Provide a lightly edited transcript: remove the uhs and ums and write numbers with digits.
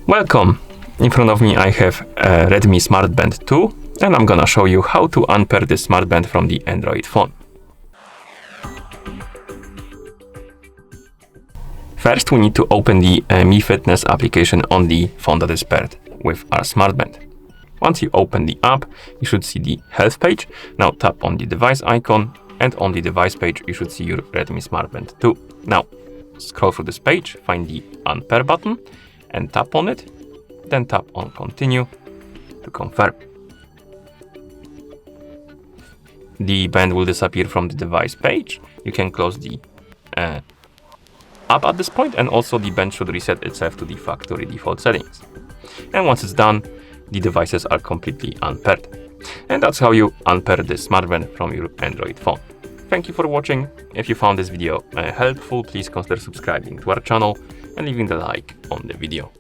Welcome! In front of me I have a Redmi Smart Band 2 and I'm gonna show you how to unpair this smart band from the Android phone. First we need to open the Mi Fitness application on the phone that is paired with our smart band. Once you open the app, you should see the health page. Now tap on the device icon and on the device page you should see your Redmi Smart Band 2. Now scroll through this page, find the unpair button and tap on it, then tap on continue to confirm. The band will disappear from the device page. You can close the app at this point, and also the band should reset itself to the factory default settings. And once it's done, the devices are completely unpaired. And that's how you unpair this smart band from your Android phone. Thank you for watching. If you found this video helpful, please consider subscribing to our channel and leaving the like on the video.